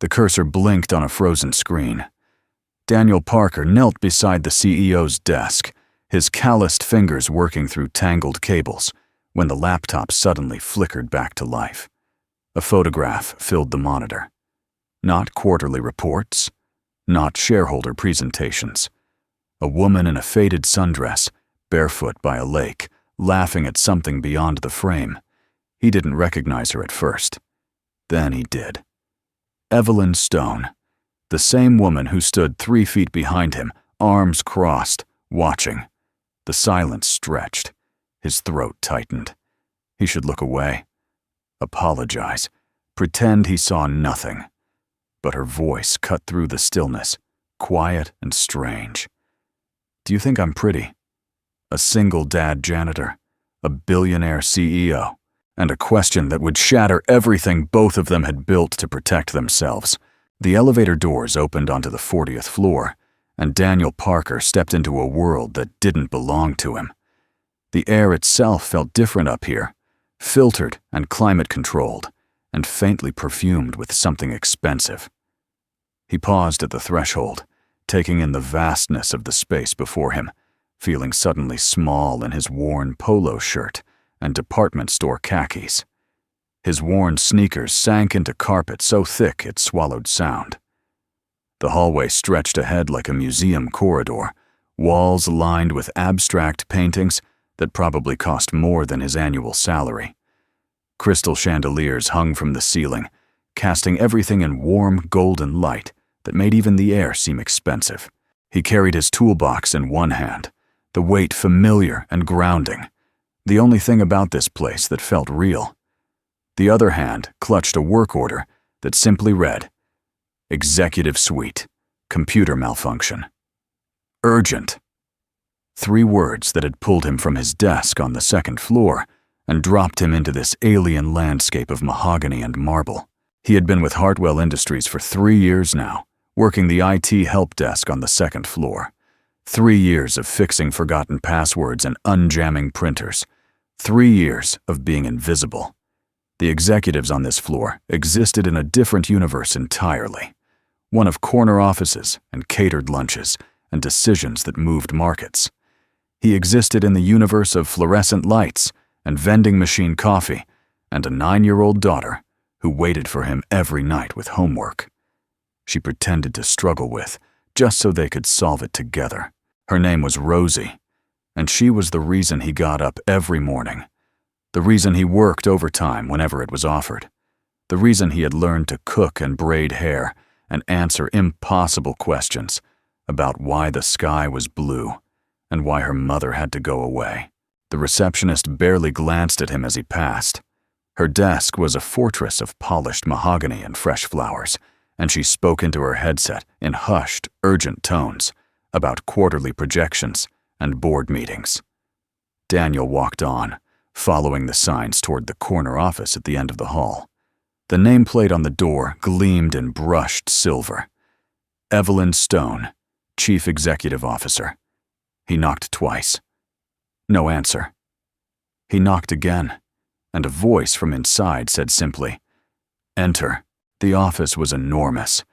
The cursor blinked on a frozen screen. Daniel Parker knelt beside the CEO's desk, his calloused fingers working through tangled cables, when the laptop suddenly flickered back to life. A photograph filled the monitor. Not quarterly reports, not shareholder presentations. A woman in a faded sundress, barefoot by a lake, laughing at something beyond the frame. He didn't recognize her at first. Then he did. Evelyn Stone, the same woman who stood 3 feet behind him, arms crossed, watching. The silence stretched. His throat tightened. He should look away. Apologize. Pretend he saw nothing. But her voice cut through the stillness, quiet and strange. Do you think I'm pretty? A single dad janitor, a billionaire CEO, and a question that would shatter everything both of them had built to protect themselves. The elevator doors opened onto the 40th floor, and Daniel Parker stepped into a world that didn't belong to him. The air itself felt different up here, filtered and climate-controlled, and faintly perfumed with something expensive. He paused at the threshold, taking in the vastness of the space before him, feeling suddenly small in his worn polo shirt and department store khakis. His worn sneakers sank into carpet so thick it swallowed sound. The hallway stretched ahead like a museum corridor, walls lined with abstract paintings that probably cost more than his annual salary. Crystal chandeliers hung from the ceiling, casting everything in warm golden light that made even the air seem expensive. He carried his toolbox in one hand, the weight familiar and grounding, the only thing about this place that felt real. The other hand clutched a work order that simply read, "Executive Suite, computer malfunction. Urgent." 3 words that had pulled him from his desk on the 2nd floor and dropped him into this alien landscape of mahogany and marble. He had been with Hartwell Industries for 3 years now, working the IT help desk on the 2nd floor. 3 years of fixing forgotten passwords and unjamming printers. 3 years of being invisible. The executives on this floor existed in a different universe entirely. One of corner offices and catered lunches and decisions that moved markets. He existed in the universe of fluorescent lights and vending machine coffee and a 9-year-old daughter who waited for him every night with homework. She pretended to struggle with, just so they could solve it together. Her name was Rosie, and she was the reason he got up every morning. The reason he worked overtime whenever it was offered. The reason he had learned to cook and braid hair and answer impossible questions about why the sky was blue and why her mother had to go away. The receptionist barely glanced at him as he passed. Her desk was a fortress of polished mahogany and fresh flowers, and she spoke into her headset in hushed, urgent tones about quarterly projections and board meetings. Daniel walked on, following the signs toward the corner office at the end of the hall. The nameplate on the door gleamed in brushed silver. Evelyn Stone, Chief Executive Officer. He knocked twice. No answer. He knocked again, and a voice from inside said simply, "Enter." The office was enormous.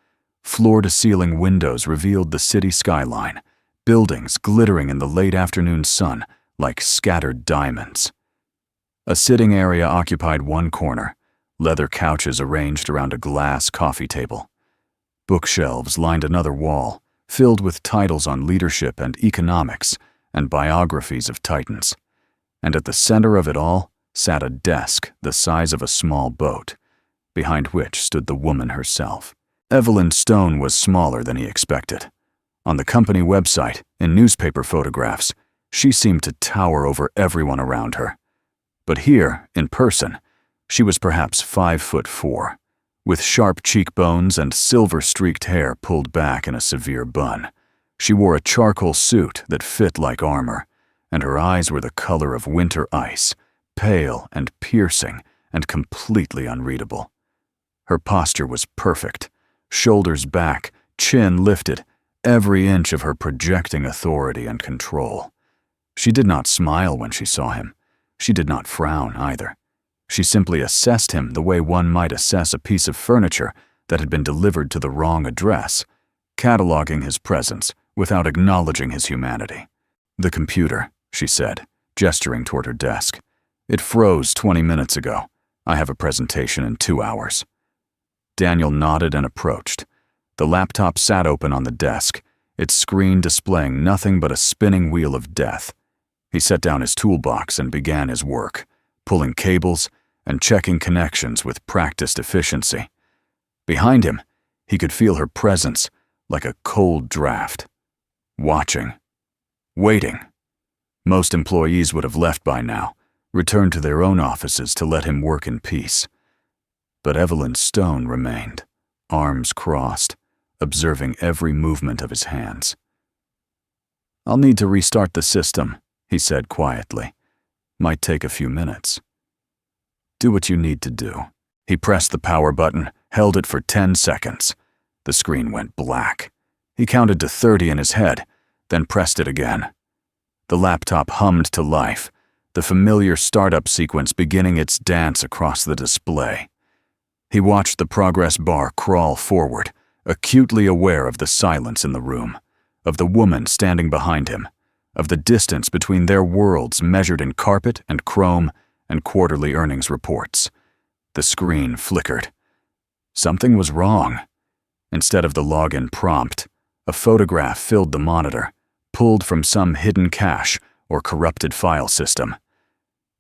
Floor-to-ceiling windows revealed the city skyline, buildings glittering in the late afternoon sun like scattered diamonds. A sitting area occupied one corner, leather couches arranged around a glass coffee table. Bookshelves lined another wall, filled with titles on leadership and economics and biographies of titans. And at the center of it all sat a desk the size of a small boat, behind which stood the woman herself. Evelyn Stone was smaller than he expected. On the company website, in newspaper photographs, she seemed to tower over everyone around her. But here, in person, she was perhaps 5'4", with sharp cheekbones and silver-streaked hair pulled back in a severe bun. She wore a charcoal suit that fit like armor, and her eyes were the color of winter ice, pale and piercing and completely unreadable. Her posture was perfect, shoulders back, chin lifted, every inch of her projecting authority and control. She did not smile when she saw him. She did not frown either. She simply assessed him the way one might assess a piece of furniture that had been delivered to the wrong address, cataloging his presence without acknowledging his humanity. "The computer," she said, gesturing toward her desk. "It froze 20 minutes ago. I have a presentation in 2 hours." Daniel nodded and approached. The laptop sat open on the desk, its screen displaying nothing but a spinning wheel of death. He set down his toolbox and began his work, pulling cables and checking connections with practiced efficiency. Behind him, he could feel her presence like a cold draft. Watching. Waiting. Most employees would have left by now, returned to their own offices to let him work in peace. But Evelyn Stone remained, arms crossed, observing every movement of his hands. "I'll need to restart the system," he said quietly. "Might take a few minutes." "Do what you need to do." He pressed the power button, held it for 10 seconds. The screen went black. He counted to 30 in his head, then pressed it again. The laptop hummed to life, the familiar startup sequence beginning its dance across the display. He watched the progress bar crawl forward, acutely aware of the silence in the room, of the woman standing behind him, of the distance between their worlds measured in carpet and chrome and quarterly earnings reports. The screen flickered. Something was wrong. Instead of the login prompt, a photograph filled the monitor, pulled from some hidden cache or corrupted file system.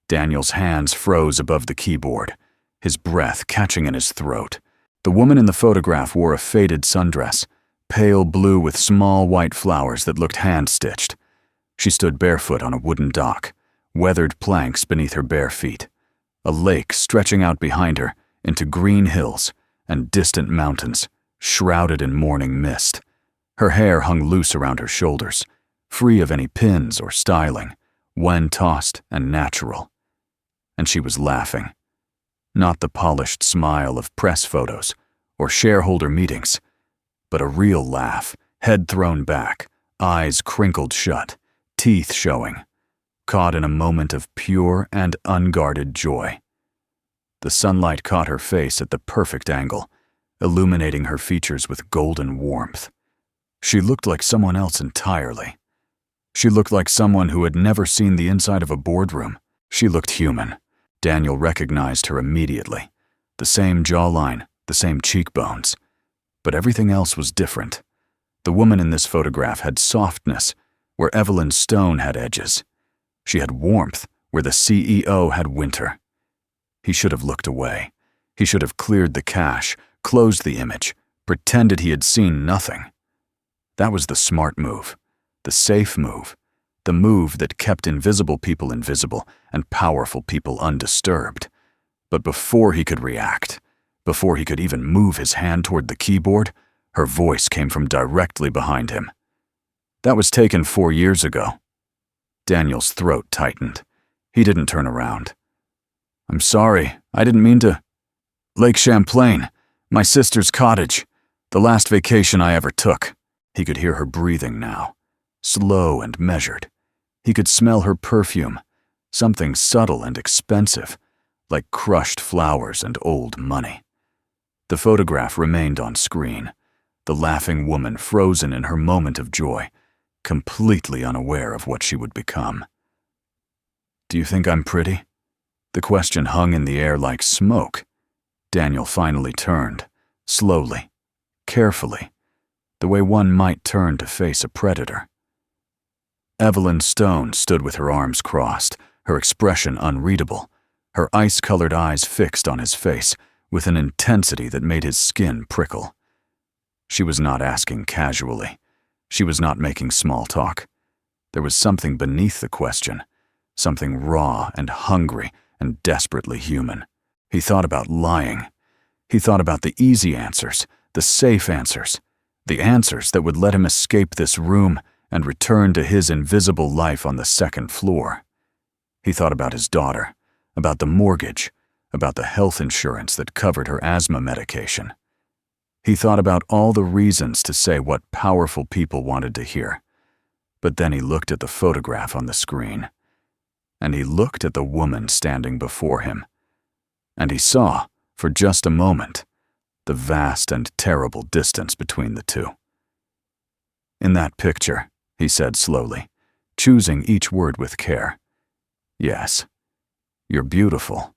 Daniel's hands froze above the keyboard, his breath catching in his throat. The woman in the photograph wore a faded sundress, pale blue with small white flowers that looked hand-stitched. She stood barefoot on a wooden dock, weathered planks beneath her bare feet, a lake stretching out behind her into green hills and distant mountains, shrouded in morning mist. Her hair hung loose around her shoulders, free of any pins or styling, when tossed and natural. And she was laughing. Not the polished smile of press photos or shareholder meetings, but a real laugh, head thrown back, eyes crinkled shut, teeth showing, caught in a moment of pure and unguarded joy. The sunlight caught her face at the perfect angle, illuminating her features with golden warmth. She looked like someone else entirely. She looked like someone who had never seen the inside of a boardroom. She looked human. Daniel recognized her immediately. The same jawline, the same cheekbones. But everything else was different. The woman in this photograph had softness, where Evelyn Stone had edges. She had warmth, where the CEO had winter. He should have looked away. He should have cleared the cache, closed the image, pretended he had seen nothing. That was the smart move, the safe move, the move that kept invisible people invisible and powerful people undisturbed. But before he could react, before he could even move his hand toward the keyboard, her voice came from directly behind him. "That was taken 4 years ago." Daniel's throat tightened. He didn't turn around. "I'm sorry, I didn't mean to." "Lake Champlain, my sister's cottage, the last vacation I ever took." He could hear her breathing now, slow and measured. He could smell her perfume, something subtle and expensive, like crushed flowers and old money. The photograph remained on screen, the laughing woman frozen in her moment of joy, completely unaware of what she would become. "Do you think I'm pretty?" The question hung in the air like smoke. Daniel finally turned, slowly, carefully, the way one might turn to face a predator. Evelyn Stone stood with her arms crossed, her expression unreadable, her ice-colored eyes fixed on his face with an intensity that made his skin prickle. She was not asking casually. She was not making small talk. There was something beneath the question, something raw and hungry and desperately human. He thought about lying. He thought about the easy answers, the safe answers, the answers that would let him escape this room and return to his invisible life on the second floor. He thought about his daughter, about the mortgage, about the health insurance that covered her asthma medication. He thought about all the reasons to say what powerful people wanted to hear. But then he looked at the photograph on the screen. And he looked at the woman standing before him. And he saw, for just a moment, the vast and terrible distance between the two. "In that picture," he said slowly, choosing each word with care. "Yes, you're beautiful."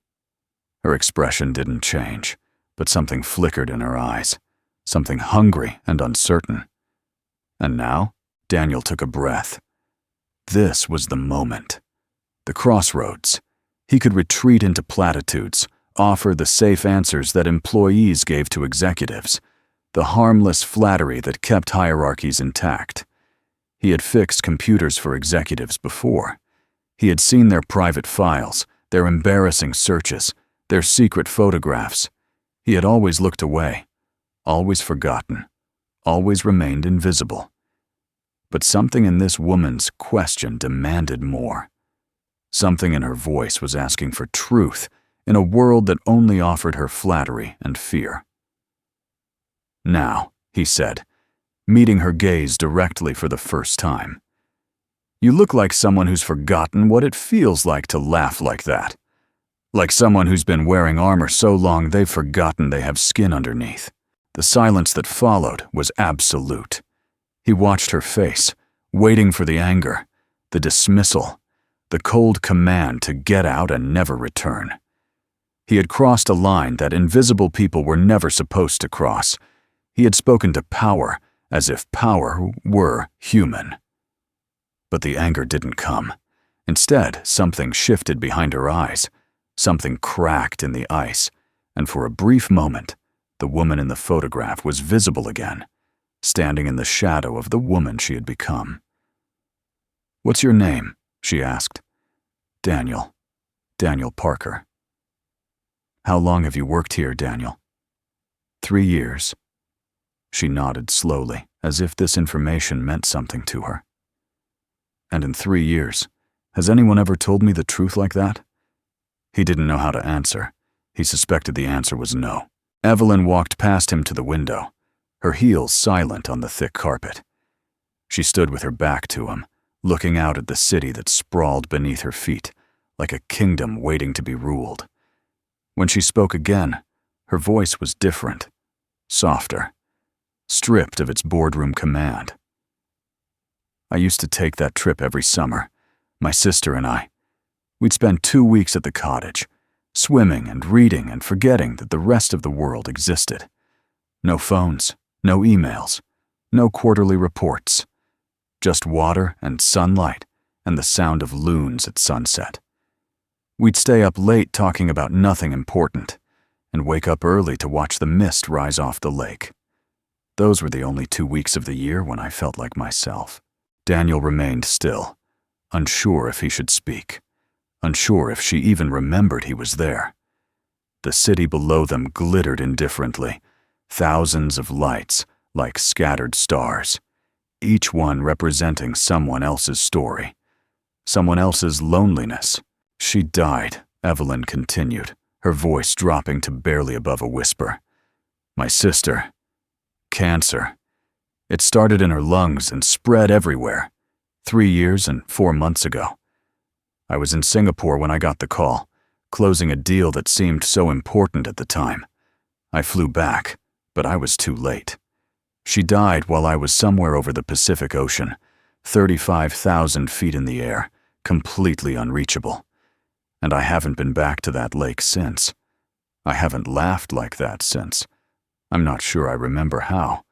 Her expression didn't change, but something flickered in her eyes, something hungry and uncertain. And now, Daniel took a breath. This was the moment. The crossroads. He could retreat into platitudes, offer the safe answers that employees gave to executives, the harmless flattery that kept hierarchies intact. He had fixed computers for executives before. He had seen their private files, their embarrassing searches, their secret photographs. He had always looked away, always forgotten, always remained invisible. But something in this woman's question demanded more. Something in her voice was asking for truth in a world that only offered her flattery and fear. "Now," he said, meeting her gaze directly for the first time, "you look like someone who's forgotten what it feels like to laugh like that. Like someone who's been wearing armor so long they've forgotten they have skin underneath." The silence that followed was absolute. He watched her face, waiting for the anger, the dismissal, the cold command to get out and never return. He had crossed a line that invisible people were never supposed to cross. He had spoken to power as if power were human. But the anger didn't come. Instead, something shifted behind her eyes. Something cracked in the ice, and for a brief moment, the woman in the photograph was visible again, standing in the shadow of the woman she had become. "What's your name?" she asked. "Daniel. Daniel Parker." "How long have you worked here, Daniel?" 3 years. She nodded slowly, as if this information meant something to her. "And in 3 years, has anyone ever told me the truth like that?" He didn't know how to answer. He suspected the answer was no. Evelyn walked past him to the window, her heels silent on the thick carpet. She stood with her back to him, looking out at the city that sprawled beneath her feet, like a kingdom waiting to be ruled. When she spoke again, her voice was different, softer, stripped of its boardroom command. "I used to take that trip every summer, my sister and I. We'd spend 2 weeks at the cottage, swimming and reading and forgetting that the rest of the world existed. No phones, no emails, no quarterly reports. Just water and sunlight and the sound of loons at sunset. We'd stay up late talking about nothing important and wake up early to watch the mist rise off the lake. Those were the only 2 weeks of the year when I felt like myself." Daniel remained still, unsure if he should speak, unsure if she even remembered he was there. The city below them glittered indifferently, thousands of lights like scattered stars, each one representing someone else's story, someone else's loneliness. "She died," Evelyn continued, her voice dropping to barely above a whisper. "My sister. Cancer. It started in her lungs and spread everywhere. 3 years and 4 months ago. I was in Singapore when I got the call, closing a deal that seemed so important at the time. I flew back, but I was too late. She died while I was somewhere over the Pacific Ocean, 35,000 feet in the air, completely unreachable. And I haven't been back to that lake since. I haven't laughed like that since. I'm not sure I remember how.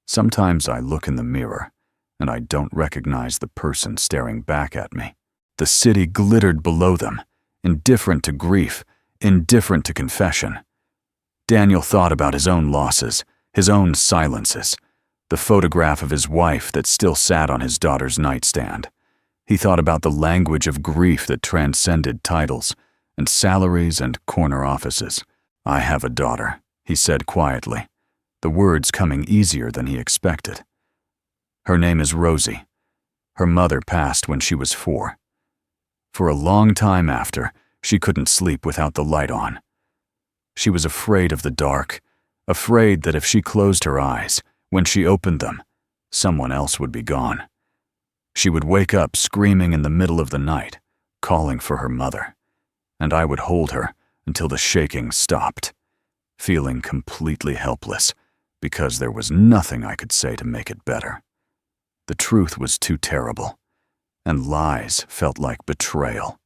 Sometimes I look in the mirror, and I don't recognize the person staring back at me." The city glittered below them, indifferent to grief, indifferent to confession. Daniel thought about his own losses, his own silences, the photograph of his wife that still sat on his daughter's nightstand. He thought about the language of grief that transcended titles and salaries and corner offices. "I have a daughter," he said quietly, the words coming easier than he expected. "Her name is Rosie. Her mother passed when she was 4. For a long time after, she couldn't sleep without the light on. She was afraid of the dark, afraid that if she closed her eyes, when she opened them, someone else would be gone. She would wake up screaming in the middle of the night, calling for her mother, and I would hold her until the shaking stopped. feeling completely helpless because there was nothing I could say to make it better. The truth was too terrible, and lies felt like betrayal.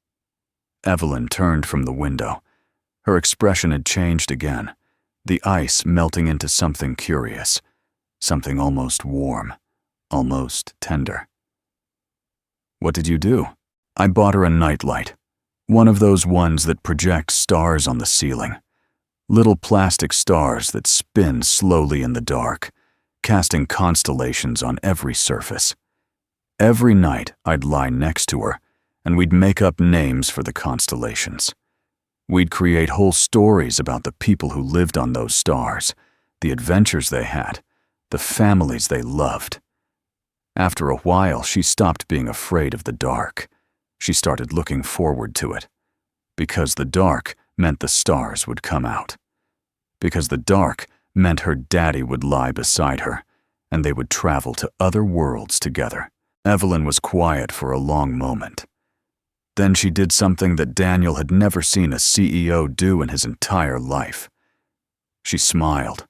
Evelyn turned from the window. Her expression had changed again, the ice melting into something curious, something almost warm, almost tender. "What did you do?" I bought her a nightlight, one of those ones that projects stars on the ceiling. Little plastic stars that spin slowly in the dark, casting constellations on every surface. Every night I'd lie next to her, and we'd make up names for the constellations. We'd create whole stories about the people who lived on those stars, the adventures they had, the families they loved. After a while, she stopped being afraid of the dark. She started looking forward to it. Because the dark meant the stars would come out. Because the dark meant her daddy would lie beside her, and they would travel to other worlds together. Evelyn was quiet for a long moment. Then she did something that Daniel had never seen a CEO do in his entire life. She smiled.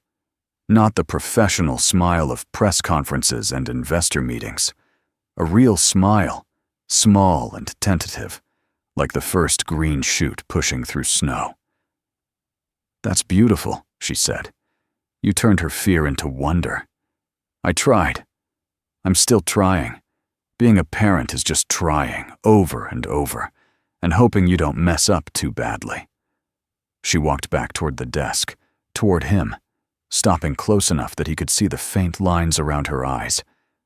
Not the professional smile of press conferences and investor meetings. A real smile, small and tentative, like the first green shoot pushing through snow. "That's beautiful," she said. "You turned her fear into wonder." "I tried. I'm still trying. Being a parent is just trying, over and over, and hoping you don't mess up too badly." She walked back toward the desk, toward him, stopping close enough that he could see the faint lines around her eyes,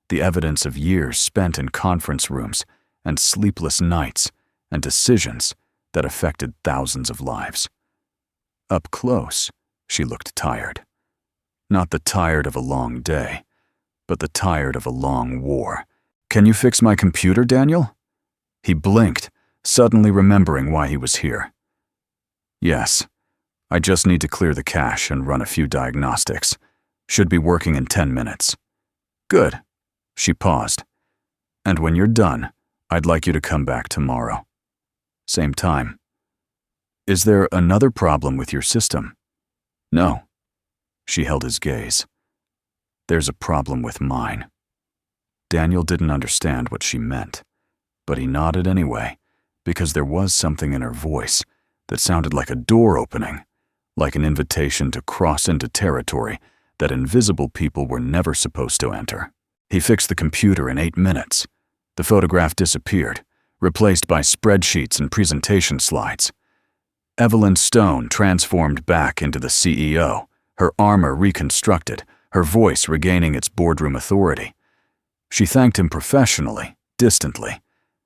the evidence of years spent in conference rooms and sleepless nights and decisions that affected thousands of lives. Up close, she looked tired. Not the tired of a long day, but the tired of a long war. "Can you fix my computer, Daniel?" He blinked, suddenly remembering why he was here. "Yes. I just need to clear the cache and run a few diagnostics. Should be working in 10 minutes. "Good." She paused. "And when you're done, I'd like you to come back tomorrow. Same time." "Is there another problem with your system?" "No." She held his gaze. "There's a problem with mine." Daniel didn't understand what she meant, but he nodded anyway, because there was something in her voice that sounded like a door opening, like an invitation to cross into territory that invisible people were never supposed to enter. He fixed the computer in 8 minutes. The photograph disappeared, replaced by spreadsheets and presentation slides. Evelyn Stone transformed back into the CEO, her armor reconstructed, her voice regaining its boardroom authority. She thanked him professionally, distantly,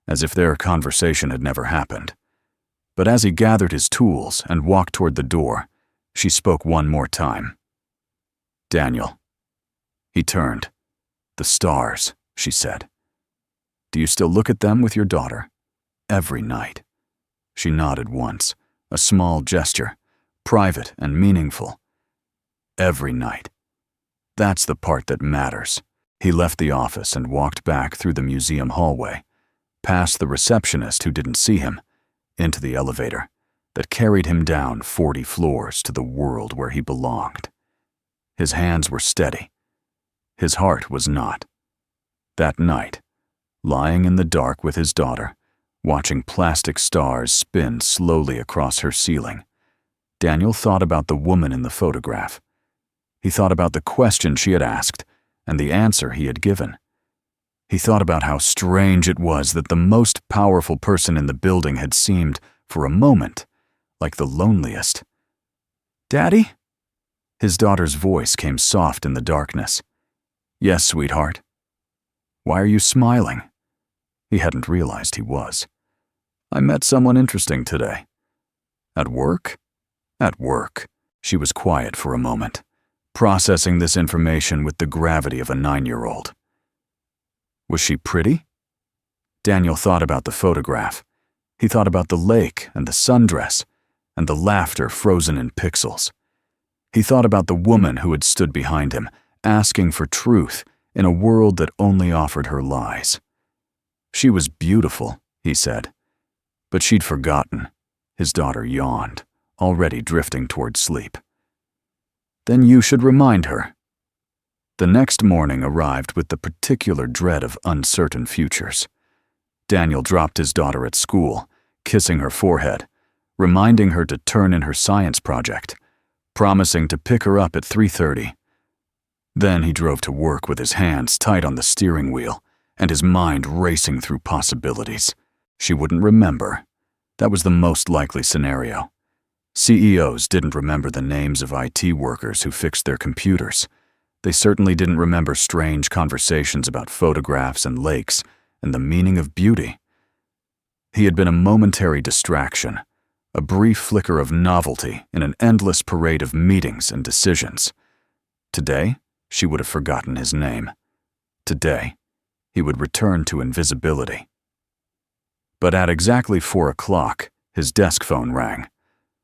as if their conversation had never happened. But as he gathered his tools and walked toward the door, she spoke one more time. "Daniel." He turned. "The stars," she said. "Do you still look at them with your daughter?" "Every night." She nodded once, a small gesture, private and meaningful. "Every night. That's the part that matters." He left the office and walked back through the museum hallway, past the receptionist who didn't see him, into the elevator that carried him down 40 floors to the world where he belonged. His hands were steady. His heart was not. That night, lying in the dark with his daughter, watching plastic stars spin slowly across her ceiling, Daniel thought about the woman in the photograph. He thought about the question she had asked and the answer he had given. He thought about how strange it was that the most powerful person in the building had seemed, for a moment, like the loneliest. "Daddy?" His daughter's voice came soft in the darkness. "Yes, sweetheart." "Why are you smiling?" He hadn't realized he was. "I met someone interesting today." "At work?" "At work." She was quiet for a moment, processing this information with the gravity of a 9-year-old. "Was she pretty?" Daniel thought about the photograph. He thought about the lake and the sundress and the laughter frozen in pixels. He thought about the woman who had stood behind him, asking for truth in a world that only offered her lies. She was beautiful, he said, but she'd forgotten. His daughter yawned, already drifting toward sleep. Then you should remind her. The next morning arrived with the particular dread of uncertain futures. Daniel dropped his daughter at school, kissing her forehead, reminding her to turn in her science project, promising to pick her up at 3:30. Then he drove to work with his hands tight on the steering wheel and his mind racing through possibilities. She wouldn't remember. That was the most likely scenario. CEOs didn't remember the names of IT workers who fixed their computers. They certainly didn't remember strange conversations about photographs and lakes and the meaning of beauty. He had been a momentary distraction, a brief flicker of novelty in an endless parade of meetings and decisions. Today, she would have forgotten his name. Today, he would return to invisibility. But at exactly 4 o'clock, his desk phone rang.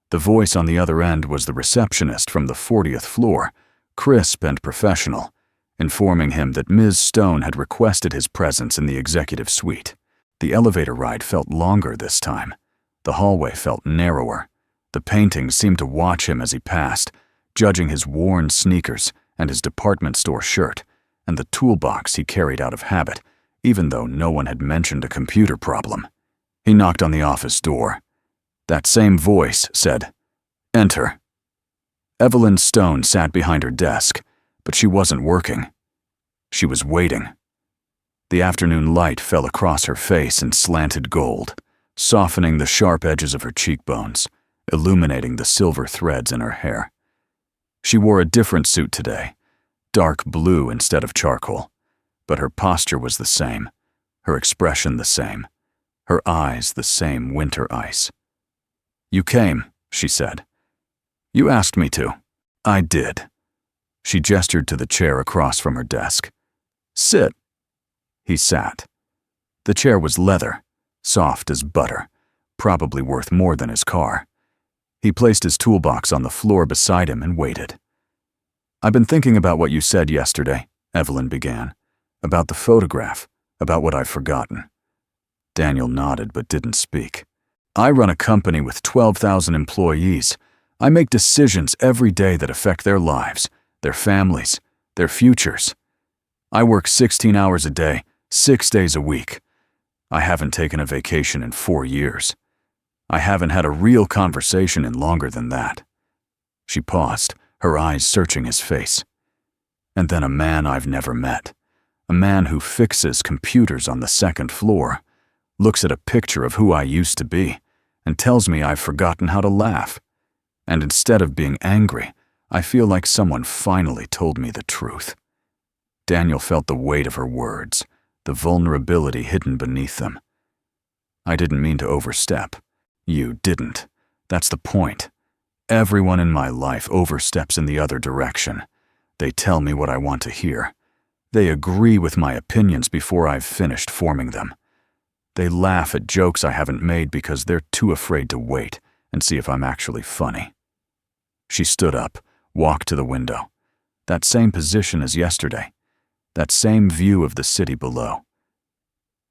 The voice on the other end was the receptionist from the 40th floor, crisp and professional, informing him that Ms. Stone had requested his presence in the executive suite. The elevator ride felt longer this time. The hallway felt narrower. The paintings seemed to watch him as he passed, judging his worn sneakers and his department store shirt, and the toolbox he carried out of habit, even though no one had mentioned a computer problem. He knocked on the office door. That same voice said, "Enter." Evelyn Stone sat behind her desk, but she wasn't working. She was waiting. The afternoon light fell across her face in slanted gold, softening the sharp edges of her cheekbones, illuminating the silver threads in her hair. She wore a different suit today, dark blue instead of charcoal, but her posture was the same, her expression the same, her eyes the same winter ice. "You came," she said. "You asked me to." "I did." She gestured to the chair across from her desk. "Sit." He sat. The chair was leather, soft as butter, probably worth more than his car. He placed his toolbox on the floor beside him and waited. "I've been thinking about what you said yesterday," Evelyn began. "About the photograph, about what I've forgotten." Daniel nodded but didn't speak. "I run a company with 12,000 employees. I make decisions every day that affect their lives, their families, their futures. I work 16 hours a day, 6 days a week. I haven't taken a vacation in 4 years. I haven't had a real conversation in longer than that." She paused, her eyes searching his face. "And then a man I've never met, a man who fixes computers on the 2nd floor, looks at a picture of who I used to be, and tells me I've forgotten how to laugh. And instead of being angry, I feel like someone finally told me the truth." Daniel felt the weight of her words, the vulnerability hidden beneath them. "I didn't mean to overstep." "You didn't. That's the point. Everyone in my life oversteps in the other direction. They tell me what I want to hear. They agree with my opinions before I've finished forming them. They laugh at jokes I haven't made because they're too afraid to wait and see if I'm actually funny." She stood up, walked to the window. That same position as yesterday. That same view of the city below.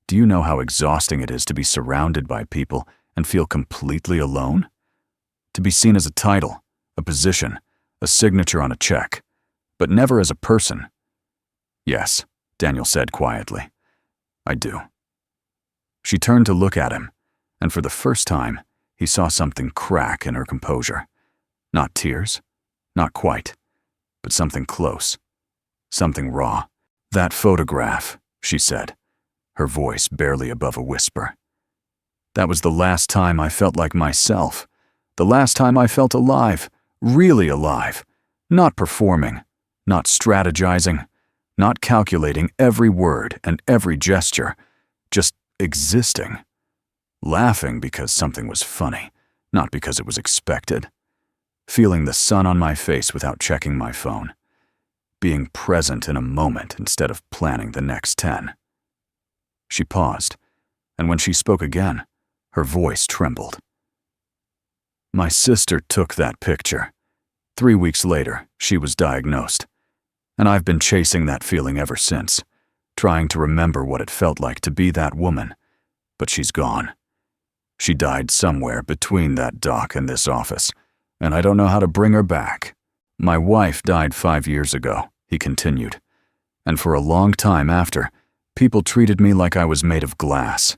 Do you know how exhausting it is to be surrounded by people and feel completely alone? To be seen as a title, a position, a signature on a check, but never as a person. "Yes," Daniel said quietly. "I do." She turned to look at him, and for the first time, he saw something crack in her composure. Not tears, not quite, but something close, something raw. "That photograph," she said, her voice barely above a whisper. "That was the last time I felt like myself, the last time I felt alive, really alive, not performing, not strategizing, not calculating every word and every gesture, just existing, laughing because something was funny, not because it was expected, feeling the sun on my face without checking my phone, being present in a moment instead of planning the next 10. She paused, and when she spoke again, her voice trembled. "My sister took that picture. 3 weeks later, she was diagnosed, and I've been chasing that feeling ever since, trying to remember what it felt like to be that woman, but she's gone. She died somewhere between that dock and this office, and I don't know how to bring her back." My wife died 5 years ago, he continued, and for a long time after, people treated me like I was made of glass.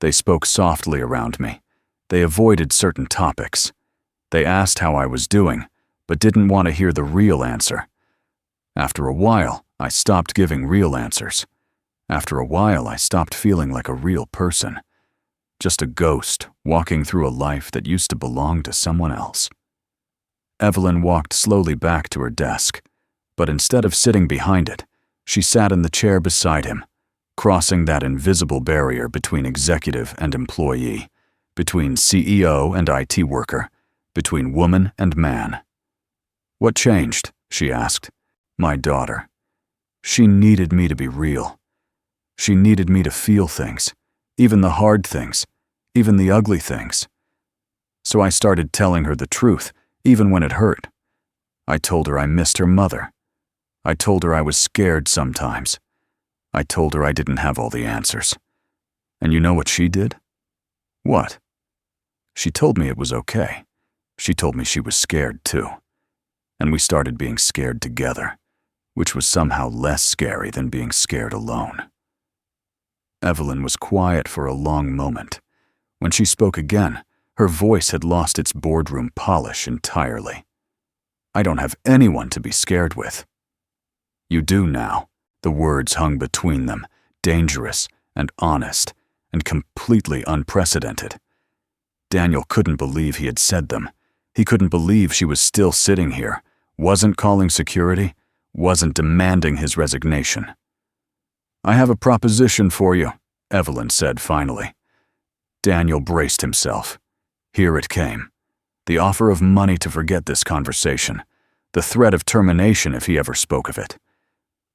They spoke softly around me. They avoided certain topics. They asked how I was doing, but didn't want to hear the real answer. After a while, I stopped giving real answers. After a while, I stopped feeling like a real person. Just a ghost walking through a life that used to belong to someone else. Evelyn walked slowly back to her desk, but instead of sitting behind it, she sat in the chair beside him, crossing that invisible barrier between executive and employee, between CEO and IT worker, between woman and man. "What changed?" she asked. "My daughter. She needed me to be real. She needed me to feel things, even the hard things, even the ugly things. So I started telling her the truth, even when it hurt. I told her I missed her mother. I told her I was scared sometimes. I told her I didn't have all the answers. And you know what she did?" "What?" "She told me it was okay. She told me she was scared too. And we started being scared together, which was somehow less scary than being scared alone." Evelyn was quiet for a long moment. When she spoke again, her voice had lost its boardroom polish entirely. "I don't have anyone to be scared with." "You do now." The words hung between them, dangerous and honest and completely unprecedented. Daniel couldn't believe he had said them. He couldn't believe she was still sitting here, wasn't calling security, wasn't demanding his resignation. "I have a proposition for you," Evelyn said finally. Daniel braced himself. Here it came. The offer of money to forget this conversation. The threat of termination if he ever spoke of it.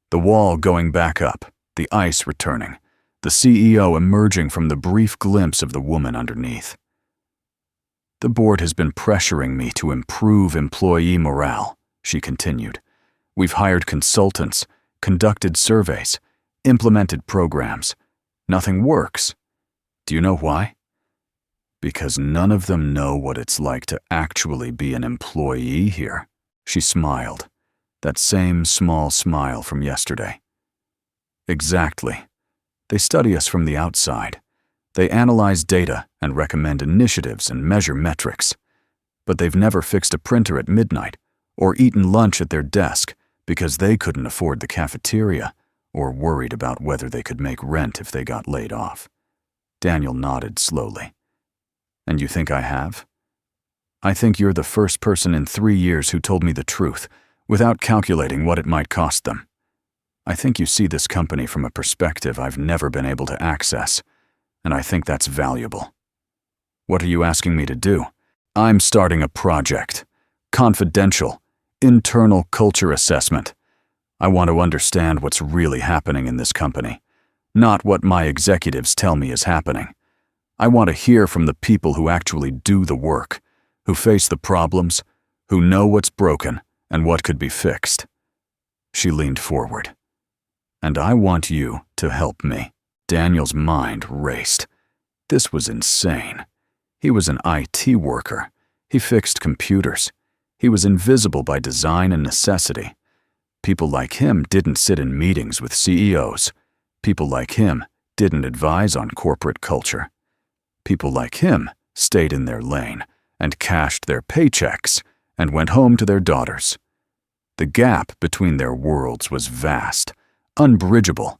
The wall going back up, the ice returning, the CEO emerging from the brief glimpse of the woman underneath. "The board has been pressuring me to improve employee morale," she continued. "We've hired consultants, conducted surveys, implemented programs. Nothing works. Do you know why? Because none of them know what it's like to actually be an employee here." She smiled, that same small smile from yesterday. "Exactly. They study us from the outside. They analyze data and recommend initiatives and measure metrics. But they've never fixed a printer at midnight or eaten lunch at their desk because they couldn't afford the cafeteria or worried about whether they could make rent if they got laid off." Daniel nodded slowly. "And you think I have?" "I think you're the first person in 3 years who told me the truth, without calculating what it might cost them. I think you see this company from a perspective I've never been able to access, and I think that's valuable." "What are you asking me to do?" "I'm starting a project. Confidential. Internal culture assessment. I want to understand what's really happening in this company, not what my executives tell me is happening. I want to hear from the people who actually do the work, who face the problems, who know what's broken and what could be fixed." She leaned forward. "And I want you to help me." Daniel's mind raced. This was insane. He was an IT worker. He fixed computers. He was invisible by design and necessity. People like him didn't sit in meetings with CEOs. People like him didn't advise on corporate culture. People like him stayed in their lane and cashed their paychecks and went home to their daughters. The gap between their worlds was vast, unbridgeable,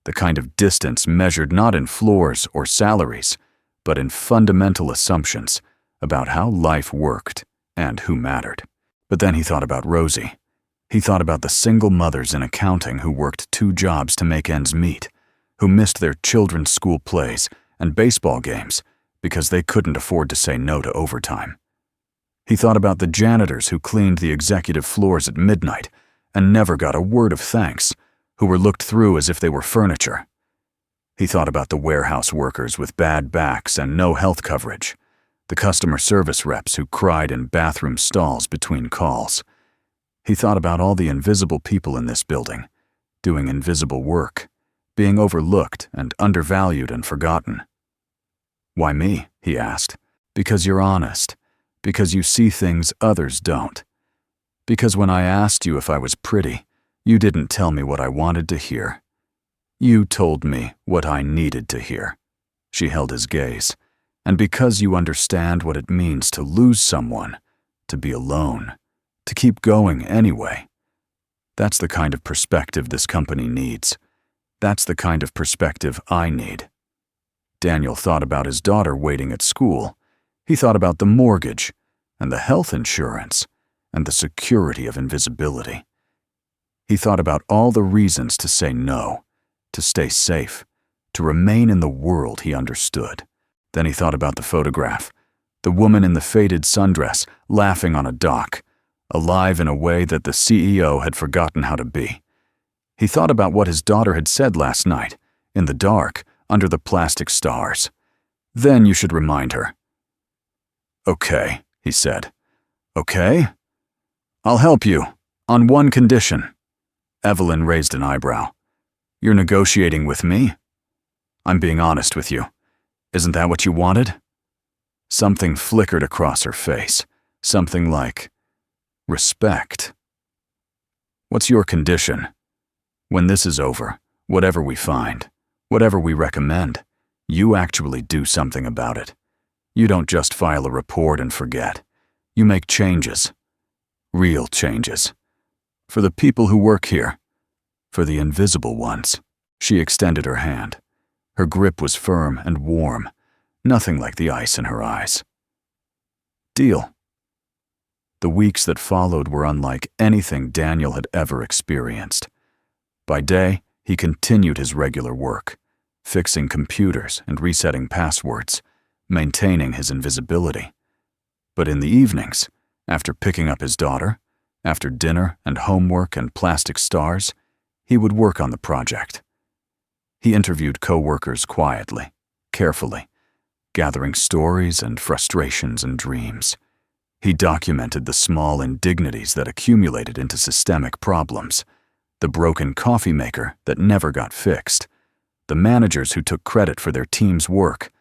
the kind of distance measured not in floors or salaries, but in fundamental assumptions about how life worked and who mattered. But then he thought about Rosie. He thought about the single mothers in accounting who worked 2 jobs to make ends meet, who missed their children's school plays and baseball games because they couldn't afford to say no to overtime. He thought about the janitors who cleaned the executive floors at midnight and never got a word of thanks, who were looked through as if they were furniture. He thought about the warehouse workers with bad backs and no health coverage, the customer service reps who cried in bathroom stalls between calls. He thought about all the invisible people in this building, doing invisible work, being overlooked and undervalued and forgotten. "Why me?" he asked. "Because you're honest. Because you see things others don't. Because when I asked you if I was pretty, you didn't tell me what I wanted to hear. You told me what I needed to hear." She held his gaze. "And because you understand what it means to lose someone, to be alone, to keep going anyway. That's the kind of perspective this company needs. That's the kind of perspective I need." Daniel thought about his daughter waiting at school. He thought about the mortgage, and the health insurance, and the security of invisibility. He thought about all the reasons to say no, to stay safe, to remain in the world he understood. Then he thought about the photograph, the woman in the faded sundress, laughing on a dock, alive in a way that the CEO had forgotten how to be. He thought about what his daughter had said last night, in the dark, under the plastic stars. Then you should remind her. "Okay," he said. "Okay? I'll help you, on one condition." Evelyn raised an eyebrow. "You're negotiating with me?" "I'm being honest with you. Isn't that what you wanted?" Something flickered across her face, something like respect. "What's your condition? When this is over, whatever we find, whatever we recommend, you actually do something about it. You don't just file a report and forget. You make changes. Real changes. For the people who work here. For the invisible ones." She extended her hand. Her grip was firm and warm, nothing like the ice in her eyes. "Deal." The weeks that followed were unlike anything Daniel had ever experienced. By day, he continued his regular work, fixing computers and resetting passwords, maintaining his invisibility. But in the evenings, after picking up his daughter, after dinner and homework and plastic stars, he would work on the project. He interviewed co-workers quietly, carefully, gathering stories and frustrations and dreams. He documented the small indignities that accumulated into systemic problems, the broken coffee maker that never got fixed, the managers who took credit for their team's work,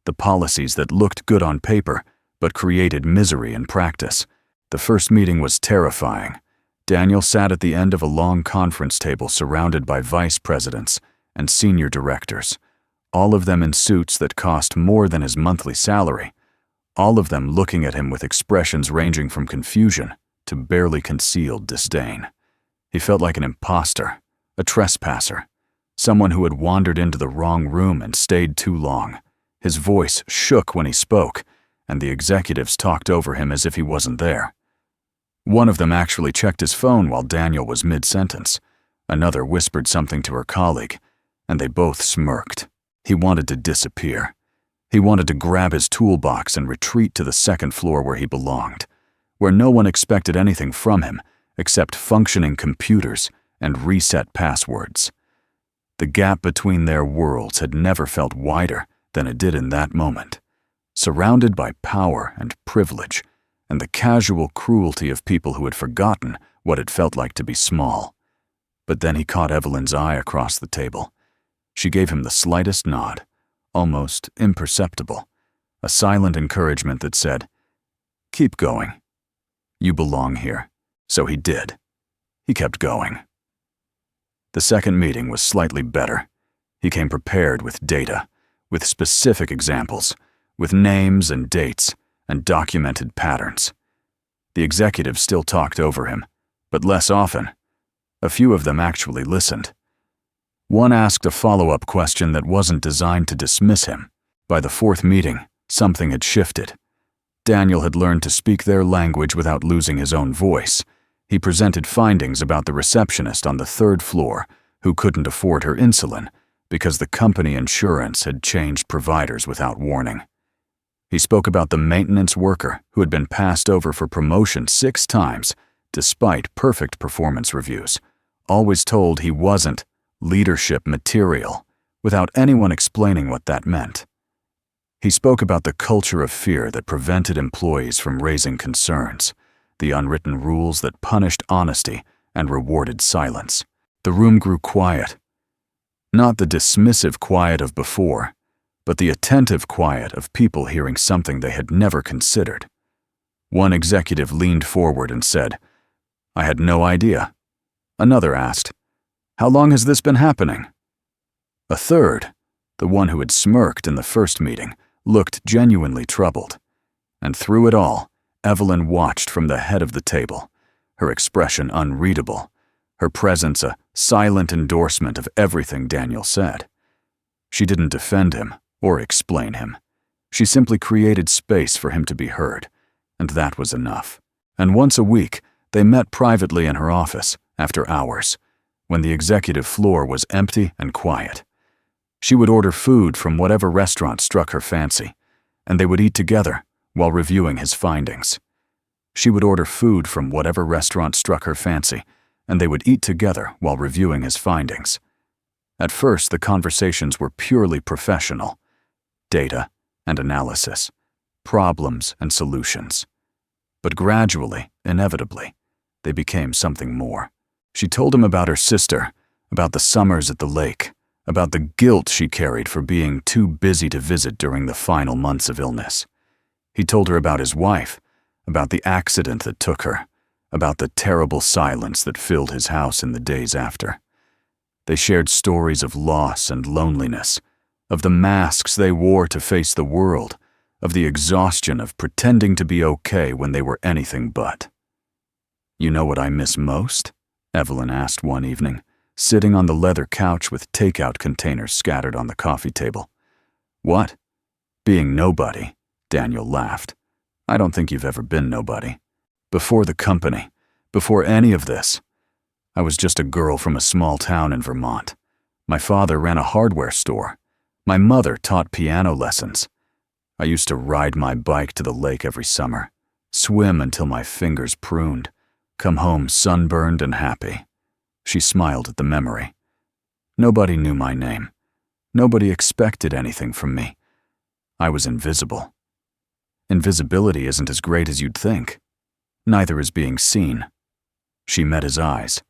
the policies that looked good on paper but created misery in practice. The first meeting was terrifying. Daniel sat at the end of a long conference table surrounded by vice presidents and senior directors, all of them in suits that cost more than his monthly salary, all of them looking at him with expressions ranging from confusion to barely concealed disdain. He felt like an imposter, a trespasser, someone who had wandered into the wrong room and stayed too long. His voice shook when he spoke, and the executives talked over him as if he wasn't there. One of them actually checked his phone while Daniel was mid-sentence. Another whispered something to her colleague, and they both smirked. He wanted to disappear. He wanted to grab his toolbox and retreat to the second floor where he belonged, where no one expected anything from him except functioning computers and reset passwords. The gap between their worlds had never felt wider than it did in that moment. Surrounded by power and privilege, and the casual cruelty of people who had forgotten what it felt like to be small. But then he caught Evelyn's eye across the table. She gave him the slightest nod, almost imperceptible, a silent encouragement that said, "Keep going. You belong here." So he did. He kept going. The second meeting was slightly better. He came prepared with data, with specific examples, with names and dates, and documented patterns. The executives still talked over him, but less often. A few of them actually listened. One asked a follow-up question that wasn't designed to dismiss him. By the fourth meeting, something had shifted. Daniel had learned to speak their language without losing his own voice. He presented findings about the receptionist on the third floor who couldn't afford her insulin because the company insurance had changed providers without warning. He spoke about the maintenance worker who had been passed over for promotion 6 times despite perfect performance reviews, always told he wasn't leadership material, without anyone explaining what that meant. He spoke about the culture of fear that prevented employees from raising concerns, the unwritten rules that punished honesty and rewarded silence. The room grew quiet. Not the dismissive quiet of before, but the attentive quiet of people hearing something they had never considered. One executive leaned forward and said, I had no idea. Another asked, how long has this been happening? A third, the one who had smirked in the first meeting, looked genuinely troubled. And through it all, Evelyn watched from the head of the table, her expression unreadable, her presence a silent endorsement of everything Daniel said. She didn't defend him or explain him. She simply created space for him to be heard, and that was enough. And once a week, they met privately in her office, after hours, when the executive floor was empty and quiet. She would order food from whatever restaurant struck her fancy, and they would eat together while reviewing his findings. She would order food from whatever restaurant struck her fancy, and they would eat together while reviewing his findings. At first, the conversations were purely professional. Data and analysis, problems and solutions. But gradually, inevitably, they became something more. She told him about her sister, about the summers at the lake, about the guilt she carried for being too busy to visit during the final months of illness. He told her about his wife, about the accident that took her, about the terrible silence that filled his house in the days after. They shared stories of loss and loneliness, of the masks they wore to face the world, of the exhaustion of pretending to be okay when they were anything but. You know what I miss most? Evelyn asked one evening, sitting on the leather couch with takeout containers scattered on the coffee table. What? Being nobody, Daniel laughed. I don't think you've ever been nobody. Before the company, before any of this, I was just a girl from a small town in Vermont. My father ran a hardware store. My mother taught piano lessons. I used to ride my bike to the lake every summer, swim until my fingers pruned, come home sunburned and happy. She smiled at the memory. Nobody knew my name. Nobody expected anything from me. I was invisible. Invisibility isn't as great as you'd think. Neither is being seen. She met his eyes.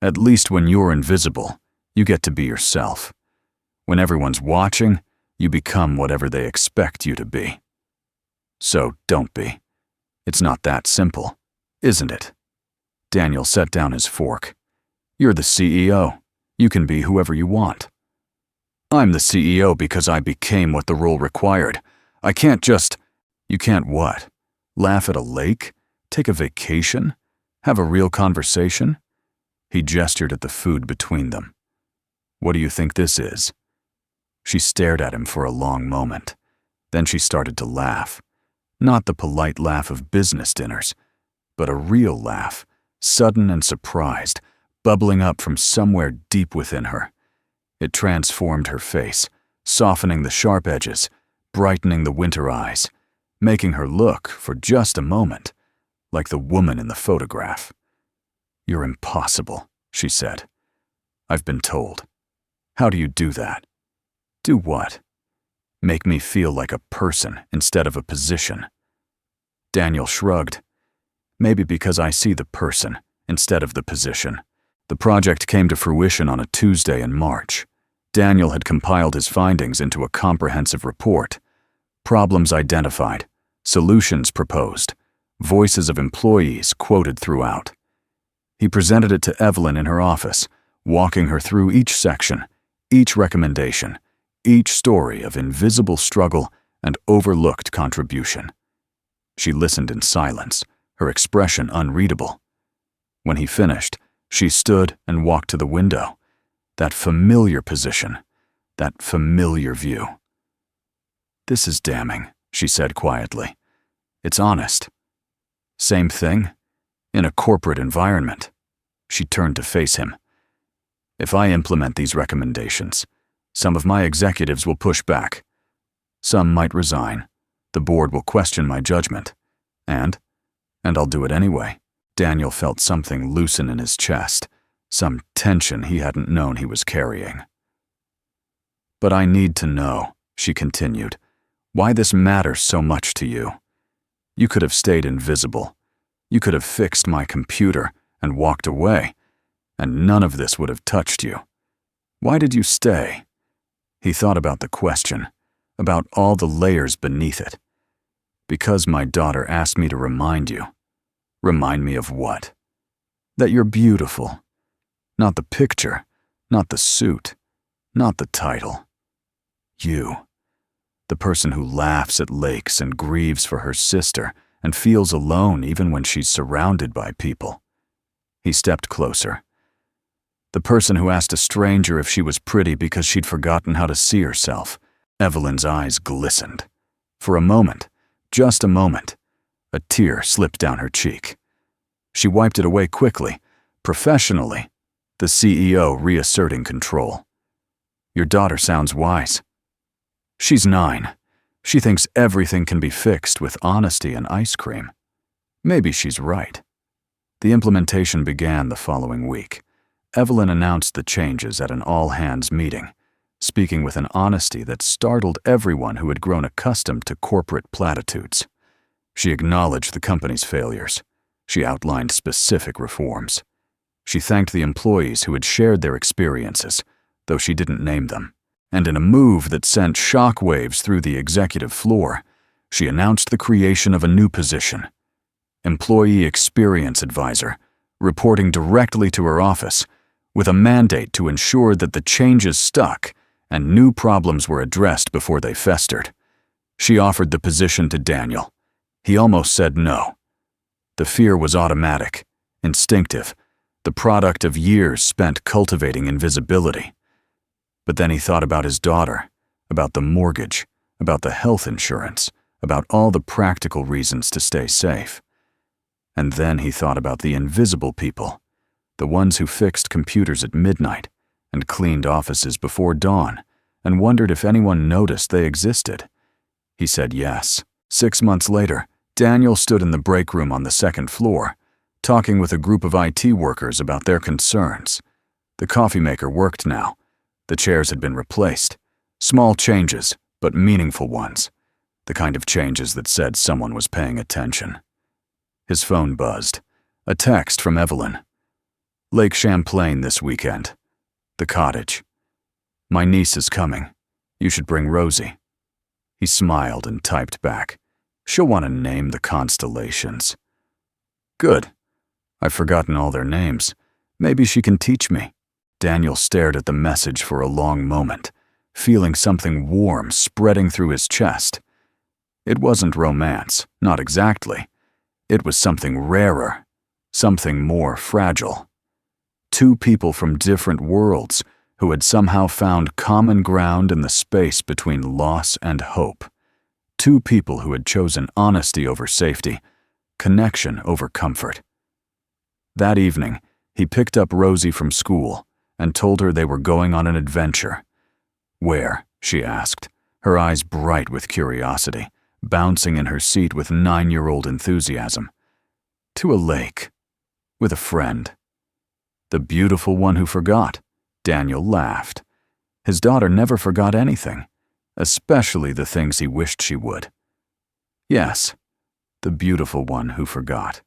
At least when you're invisible, you get to be yourself. When everyone's watching, you become whatever they expect you to be. So don't be. It's not that simple, isn't it? Daniel set down his fork. You're the CEO. You can be whoever you want. I'm the CEO because I became what the role required. I can't just... You can't what? Laugh at a lake? Take a vacation? Have a real conversation? He gestured at the food between them. What do you think this is? She stared at him for a long moment. Then she started to laugh. Not the polite laugh of business dinners, but a real laugh, sudden and surprised, bubbling up from somewhere deep within her. It transformed her face, softening the sharp edges, brightening the winter eyes, making her look, for just a moment, like the woman in the photograph. You're impossible, she said. I've been told. How do you do that? Do what? Make me feel like a person instead of a position. Daniel shrugged. Maybe because I see the person instead of the position. The project came to fruition on a Tuesday in March. Daniel had compiled his findings into a comprehensive report. Problems identified, solutions proposed, voices of employees quoted throughout. He presented it to Evelyn in her office, walking her through each section, each recommendation, each story of invisible struggle and overlooked contribution. She listened in silence, her expression unreadable. When he finished, she stood and walked to the window. That familiar position, that familiar view. This is damning, she said quietly. It's honest. Same thing, in a corporate environment. She turned to face him. If I implement these recommendations, some of my executives will push back. Some might resign. The board will question my judgment. And I'll do it anyway. Daniel felt something loosen in his chest, some tension he hadn't known he was carrying. But I need to know, she continued, why this matters so much to you. You could have stayed invisible. You could have fixed my computer and walked away, and none of this would have touched you. Why did you stay? He thought about the question, about all the layers beneath it. Because my daughter asked me to remind you. Remind me of what? That you're beautiful. Not the picture, not the suit, not the title. You. The person who laughs at lakes and grieves for her sister and feels alone even when she's surrounded by people. He stepped closer. The person who asked a stranger if she was pretty because she'd forgotten how to see herself. Evelyn's eyes glistened. For a moment, just a moment, a tear slipped down her cheek. She wiped it away quickly, professionally, the CEO reasserting control. Your daughter sounds wise. She's 9. She thinks everything can be fixed with honesty and ice cream. Maybe she's right. The implementation began the following week. Evelyn announced the changes at an all-hands meeting, speaking with an honesty that startled everyone who had grown accustomed to corporate platitudes. She acknowledged the company's failures. She outlined specific reforms. She thanked the employees who had shared their experiences, though she didn't name them. And in a move that sent shockwaves through the executive floor, she announced the creation of a new position, Employee Experience Advisor, reporting directly to her office, with a mandate to ensure that the changes stuck and new problems were addressed before they festered. She offered the position to Daniel. He almost said no. The fear was automatic, instinctive, the product of years spent cultivating invisibility. But then he thought about his daughter, about the mortgage, about the health insurance, about all the practical reasons to stay safe. And then he thought about the invisible people, the ones who fixed computers at midnight and cleaned offices before dawn, and wondered if anyone noticed they existed. He said yes. 6 months later, Daniel stood in the break room on the second floor, talking with a group of IT workers about their concerns. The coffee maker worked now. The chairs had been replaced. Small changes, but meaningful ones. The kind of changes that said someone was paying attention. His phone buzzed. A text from Evelyn. Lake Champlain this weekend. The cottage. My niece is coming. You should bring Rosie. He smiled and typed back. She'll want to name the constellations. Good. I've forgotten all their names. Maybe she can teach me. Daniel stared at the message for a long moment, feeling something warm spreading through his chest. It wasn't romance, not exactly. It was something rarer, something more fragile. Two people from different worlds who had somehow found common ground in the space between loss and hope. Two people who had chosen honesty over safety, connection over comfort. That evening, he picked up Rosie from school and told her they were going on an adventure. Where? She asked, her eyes bright with curiosity, bouncing in her seat with 9-year-old enthusiasm. To a lake. With a friend. The beautiful one who forgot. Daniel laughed. His daughter never forgot anything, especially the things he wished she would. Yes, the beautiful one who forgot.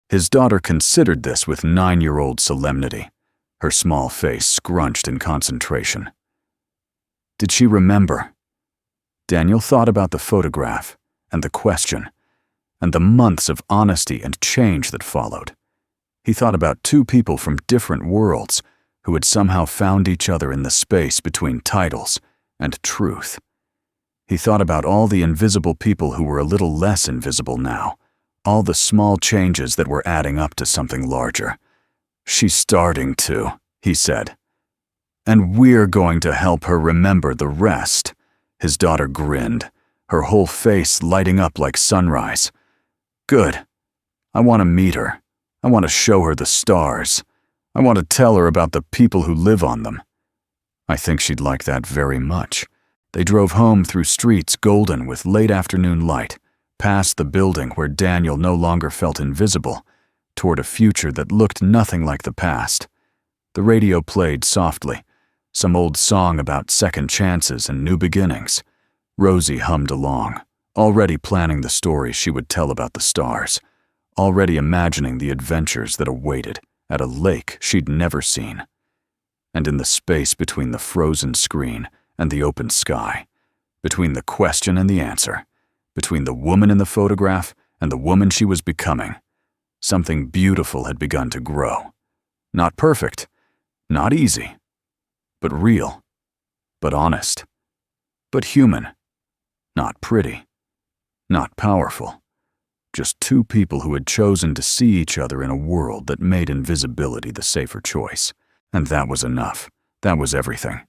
His daughter considered this with 9-year-old solemnity, her small face scrunched in concentration. Did she remember? Daniel thought about the photograph, and the question, and the months of honesty and change that followed. He thought about two people from different worlds who had somehow found each other in the space between titles and truth. He thought about all the invisible people who were a little less invisible now, all the small changes that were adding up to something larger. She's starting to, he said. And we're going to help her remember the rest. His daughter grinned, her whole face lighting up like sunrise. Good. I want to meet her. I want to show her the stars. I want to tell her about the people who live on them. I think she'd like that very much. They drove home through streets golden with late afternoon light, past the building where Daniel no longer felt invisible, toward a future that looked nothing like the past. The radio played softly, some old song about second chances and new beginnings. Rosie hummed along, already planning the stories she would tell about the stars, already imagining the adventures that awaited at a lake she'd never seen. And in the space between the frozen screen and the open sky, between the question and the answer, between the woman in the photograph and the woman she was becoming, Something beautiful had begun to grow. Not perfect, not easy, but real, but honest, but human. Not pretty, not powerful. Just two people who had chosen to see each other in a world that made invisibility the safer choice. And that was enough. That was everything.